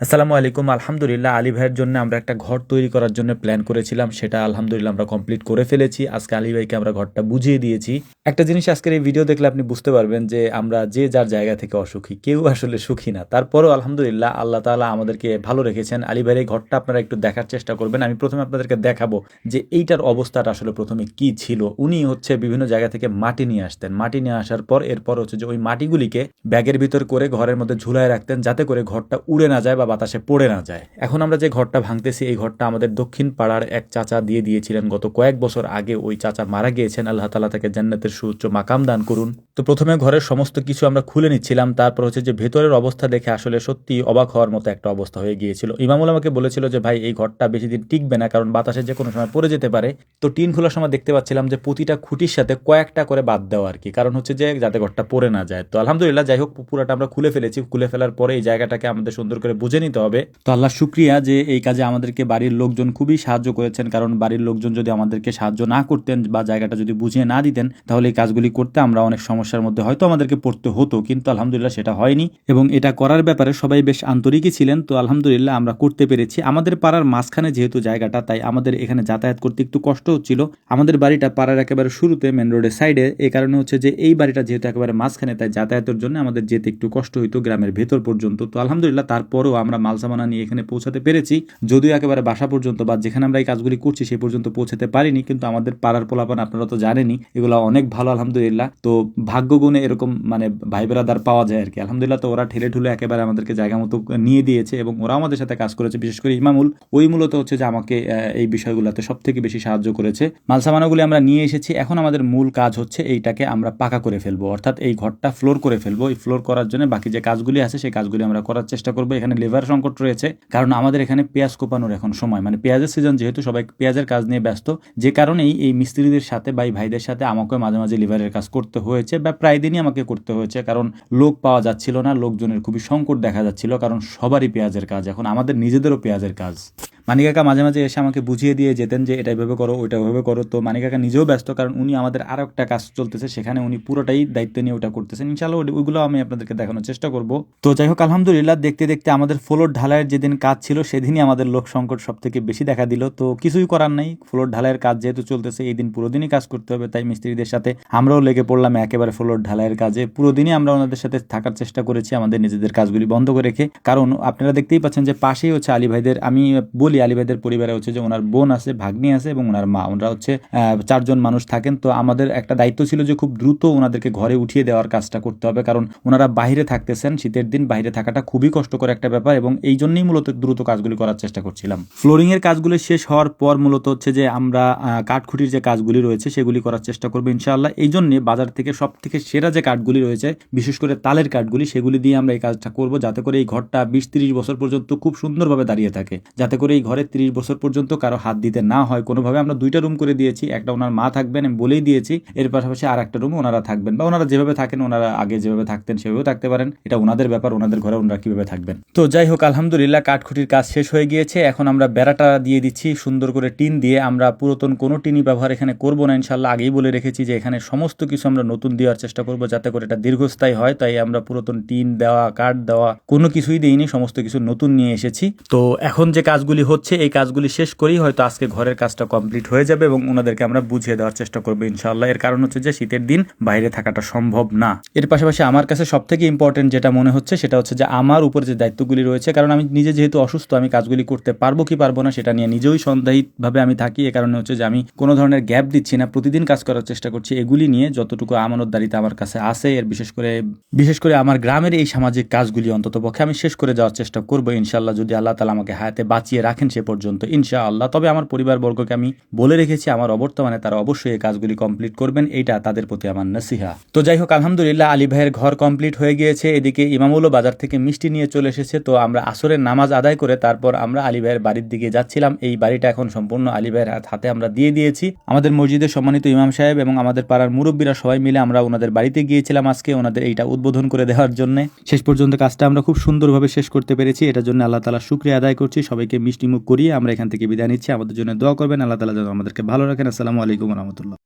আসসালামু আলাইকুম। আলহামদুলিল্লাহ আলী ভাইয়ের জন্য আমরা একটা ঘর তৈরি করার জন্য প্ল্যান করেছিলাম, সেটা আলহামদুলিল্লাহ আমরা কমপ্লিট করে ফেলেছি। আজকে আলী ভাইকে আমরা ঘরটা বুঝিয়ে দিয়েছি। একটা জিনিস আজকের এই ভিডিও দেখলে আপনি বুঝতে পারবেন যে আমরা যে যার জায়গা থেকে অসুখী, কেউ আসলে সুখী না। তারপরেও আলহামদুলিল্লাহ আল্লাহ তাআলা আমাদেরকে ভালো রেখেছেন। আলী ভাইয়ের এই ঘরটা আপনারা একটু দেখার চেষ্টা করবেন। আমি প্রথমে আপনাদেরকে দেখাবো যে এইটার অবস্থাটা আসলে প্রথমে কি ছিল। উনি হচ্ছে বিভিন্ন জায়গা থেকে মাটি নিয়ে আসতেন, মাটি নিয়ে আসার পর এরপর হচ্ছে যে ওই মাটিগুলিকে ব্যাগের ভিতর করে ঘরের মধ্যে ঝুলায় রাখতেন, যাতে করে ঘরটা উড়ে না যায় বা বাতাসে পড়ে না যায়। এখন আমরা যে ঘরটা ভাঙতেছি, এই ঘরটা আমাদের দক্ষিণ পাড়ার এক চাচা দিয়ে দিয়েছিলেন গত কয়েক বছর আগে। ওই চাচা মারা গিয়েছেন, আল্লাহ তাআলা তাকে জান্নাতের সুউচ্চ মাকাম দান করুন। তো প্রথমে ঘরের সমস্ত কিছু আমরা খুলে নিচ্ছিলাম, তারপর হচ্ছে যে ভেতরের অবস্থা দেখে আসলে সত্যি অবাক হওয়ার মতো একটা অবস্থা হয়ে গিয়েছিল। ইমামুল আমাকে বলেছিল যে ভাই এই ঘরটা বেশি দিন টিকবে না, কারণ বাতাসে যে কোনো সময় পড়ে যেতে পারে। তো টিন খোলার সময় দেখতে পাচ্ছিলাম যে প্রতিটা খুঁটির সাথে কয়েকটা করে বাদ দেওয়া আর কি, কারণ হচ্ছে যে যাতে ঘরটা পড়ে না যায়। তো আলহামদুলিল্লাহ যাই হোক, পুরাটা আমরা খুলে ফেলেছি। খুলে ফেলার পরে এই জায়গাটাকে আমাদের সুন্দর করে বুঝে নিতে হবে। তো আল্লাহ শুক্রিয়া যে এই কাজে আমাদেরকে বাড়ির লোকজন খুবই সাহায্য করেছেন, কারণ বাড়ির লোকজন যদি আমাদেরকে সাহায্য না করতেন বা জায়গাটা যদি বুঝিয়ে না দিতেন, তাহলে এই কাজগুলি করতে আমরা অনেক সমস্যার মধ্যে হয়তো আমাদেরকে পড়তে হতো। কিন্তু আলহামদুলিল্লাহ সেটা হয়নি, এবং এটা করার ব্যাপারে সবাই বেশ আন্তরিকই ছিলেন। তো আলহামদুলিল্লাহ আমরা করতে পেরেছি। আমাদের পাড়ার মাঝখানে যেহেতু জায়গাটা, তাই আমাদের এখানে যাতায়াত করতে একটু কষ্ট হচ্ছিল। আমাদের বাড়িটা পাড়ার একেবারে শুরুতে, মেন রোডের সাইডে। এই কারণে হচ্ছে যে এই বাড়িটা যেহেতু একেবারে মাঝখানে, তাই যাতায়াতের জন্য আমাদের যেতে একটু কষ্ট হইতো গ্রামের ভেতর পর্যন্ত। তো আলহামদুলিল্লাহ তারপরেও আমরা মালসামানা নিয়ে এখানে পৌঁছাতে পেরেছি, যদিও একেবারে বাসা পর্যন্ত বা যেখানে আমরা এই কাজগুলি করছি সেই পর্যন্ত পৌঁছাতে পারিনি। কিন্তু আমাদের পাড়ার পোলাপান আপনারা তো জানেনই, এগুলো অনেক ভালো আলহামদুলিল্লাহ। তো ভাগ্যগুণে এরকম মানে ভাই বেরাদার পাওয়া যায় আর কি আলহামদুলিল্লাহ। তো ওরা ঠেলে ঠুলে একেবারে আমাদেরকে জায়গা মতো নিয়ে দিয়েছে, এবং ওরা আমাদের সাথে কাজ করেছে। বিশেষ করে ইমামুল, ওই মূলত হচ্ছে যে আমাকে এই বিষয়গুলোতে সব থেকে বেশি সাহায্য করেছে। মালসামানাগুলি আমরা নিয়ে এসেছি। এখন আমাদের মূল কাজ হচ্ছে এইটাকে আমরা পাকা করে ফেলবো, অর্থাৎ এই ঘরটা ফ্লোর করে ফেলবো। এই ফ্লোর করার জন্য বাকি যে কাজগুলি আছে সেই কাজগুলি আমরা করার চেষ্টা করবো। এখানে লেবার সংকট রয়েছে, কারণ আমাদের এখানে পেঁয়াজ কোপানোর এখন সময়, মানে পেঁয়াজের সিজন, যেহেতু সবাই পেঁয়াজের কাজ নিয়ে ব্যস্ত, যে কারণেই এই মিস্ত্রিদের সাথে বা এই ভাইদের সাথে আমাকে মাঝে মাঝে লিভারের কাজ করতে হয়েছে, বা প্রায় দিনই আমাকে করতে হয়েছে, কারণ লোক পাওয়া যাচ্ছিল না, লোকজনের খুবই সংকট দেখা যাচ্ছিল, কারণ সবারই পেঁয়াজের কাজ, এখন আমাদের নিজেদেরও পেঁয়াজের কাজ। মানিক কাকা মাঝে মাঝে এসে আমাকে বুঝিয়ে দিয়ে যেতেন যে এটা এভাবে করো, ওইটা ওইভাবে করো। তো মানিক কাকা নিজেও ব্যস্ত, কারণ উনি আমাদের আরও একটা কাজ চলতেছে, সেখানে উনি পুরোটাই দায়িত্ব নিয়ে ওটা করতেছেন। ইনশাআল্লাহ ওইগুলো আমি আপনাদেরকে দেখানোর চেষ্টা করব। তো যাই হোক, আলহামদুলিল্লাহ দেখতে দেখতে আমাদের ফ্লোর ঢালাইয়ের যেদিন কাজ ছিল সেদিনই আমাদের লোক সংকট সব থেকে বেশি দেখা দিল। তো কিছুই করার নাই, ফ্লোর ঢালাইয়ের কাজ যেহেতু চলতেছে, এই দিন পুরো দিনই কাজ করতে হবে, তাই মিস্ত্রিদের সাথে আমরাও লেগে পড়লাম একেবারে ফ্লোর ঢালাইয়ের কাজে। পুরো দিনই আমরা ওনাদের সাথে থাকার চেষ্টা করেছি, আমাদের নিজেদের কাজগুলি বন্ধ করে রেখে। কারণ আপনারা দেখতেই পাচ্ছেন যে পাশেই হচ্ছে আলী ভাইদের, আমি বলি আলী ভাইদের পরিবারে হচ্ছে যে ওনার বোন আছে, ভাগ্নি আছে, এবং ওনার মা, ওনারা হচ্ছে 4 জন মানুষ থাকেন। তো আমাদের একটা দায়িত্ব ছিল যে খুব দ্রুত ওনাদেরকে ঘরে উঠিয়ে দেওয়ার কাজটা করতে হবে, কারণ ওনারা বাইরে থাকতেছেন। শীতের দিন বাইরে থাকাটা খুবই কষ্টকর একটা ব্যাপার, এবং এই জন্যই মূলত দ্রুত কাজগুলি করার চেষ্টা করছিলাম। ফ্লোরিং এর কাজগুলি শেষ হওয়ার পর মূলত হচ্ছে যে আমরা কাঠখুঁটির যে কাজগুলি রয়েছে সেগুলি করার চেষ্টা করবো ইনশাআল্লাহ। এই জন্য বাজার থেকে সব থেকে সেরা যে কাঠগুলি রয়েছে, বিশেষ করে তালের কাঠগুলি, সেগুলি দিয়ে আমরা এই কাজটা করব, যাতে করে এই ঘরটা 20-30 বছর পর্যন্ত খুব সুন্দরভাবে দাঁড়িয়ে থাকে, যাতে করে এই ঘরে 30 বছর পর্যন্ত কারো হাত দিতে না হয় কোনোভাবে। আমরা 2টা রুম করে দিয়েছি, একটা ওনার মা থাকবেন, আমি বলেই দিয়েছি। এর পাশাপাশি আর একটা রুম ওনারা থাকবেন, বা ওনারা যেভাবে থাকেন, ওনারা আগে যেভাবে থাকতেন সেভাবেও থাকতে পারেন, এটা ওনাদের ব্যাপার, ওনাদের ঘরে ওনারা কিভাবে থাকবেন। তো যাই হোক, আলহামদুলিল্লাহ কাঠখুঁটির কাজ শেষ হয়ে গিয়েছে। এখন আমরা বেড়াটা দিয়ে দিচ্ছি সুন্দর করে টিন দিয়ে। আমরা পুরাতন কোনো টিনই ব্যবহার এখানে করব না ইনশাআল্লাহ। আগেই বলে রেখেছি যে এখানে সমস্ত কিছু আমরা নতুন দেওয়ার চেষ্টা করব, যাতে করে এটা দীর্ঘস্থায়ী হয়। তাই আমরা পুরাতন টিন দেওয়া, কাঠ দেওয়া কোনো কিছুই দেইনি, সমস্ত কিছু নতুন নিয়ে এসেছি। তো এখন যে কাজগুলি হচ্ছে, এই কাজগুলি শেষ করেই হয়তো আজকে ঘরের কাজটা কমপ্লিট হয়ে যাবে, এবং ওনাদেরকে আমরা বুঝিয়ে দেওয়ার চেষ্টা করবো ইনশাআল্লাহ। এর কারণ হচ্ছে যে শীতের দিন বাইরে থাকাটা সম্ভব না। এর পাশাপাশি আমার কাছে সব থেকে ইম্পর্টেন্ট যেটা মনে হচ্ছে, সেটা হচ্ছে যে আমার উপর যে দায়িত্বগুলি রয়েছে, কারণ আমি নিজে যেহেতু অসুস্থ, আমি কাজগুলি করতে পারবো কি পারবো না সেটা নিয়ে নিজেই সন্দেহিতভাবে আমি থাকি। এ কারণে হচ্ছে যে আমি কোনো ধরনের গ্যাপ দিচ্ছি না, প্রতিদিন কাজ করার চেষ্টা করছি। এগুলি নিয়ে যতটুকু আমানতদারিতা আমার কাছে আছে, এর বিশেষ করে আমার গ্রামের এই সামাজিক কাজগুলি অন্তত পক্ষে আমি শেষ করে যাওয়ার চেষ্টা করবো ইনশাআল্লাহ, যদি আল্লাহ তাআলা আমাকে হায়াতে বাঁচিয়ে রাখেন সে পর্যন্ত ইনশাআল্লাহ। তবে আমার পরিবারবর্গকে আমি বলে রেখেছি আমার অবর্তমানে তারা অবশ্যই এই কাজগুলি কমপ্লিট করবেন, এইটা তাদের প্রতি আমার নসিহা। তো যাই হোক, আলহামদুলিল্লাহ আলী ভাইয়ের ঘর কমপ্লিট হয়ে গিয়েছে। এদিকে ইমামুলও বাজার থেকে মিষ্টি নিয়ে চলে এসেছে। তো আমরা আসরের নামাজ আদায় করে তারপর আমরা আলী ভাইয়ের বাড়ির দিকে যাচ্ছিলাম। এই বাড়িটা এখন সম্পূর্ণ আলী ভাইয়ের হাতে আমরা দিয়ে দিয়েছি। আমাদের মসজিদের সম্মানিত ইমাম সাহেব এবং আমাদের পাড়ার মুরব্বীরা সবাই মিলে আমরা ওনাদের বাড়িতে গিয়েছিলাম আজকে, ওনাদের এইটা উদ্বোধন করে দেওয়ার জন্য। শেষ পর্যন্ত কাজটা আমরা খুব সুন্দরভাবে শেষ করতে পেরেছি, এটার জন্য আল্লাহ তাআলা শুকরিয়া আদায় করছি। সবাইকে মিষ্টি মুখ করিয়ে আমরা এখান থেকে বিদায় নিচ্ছি। আমাদের জন্য দোয়া করবেন, আল্লাহ তাআলা যেন আমাদেরকে ভালো রাখেন। আসসালামু আলাইকুম ওয়া রাহমাতুল্লাহ।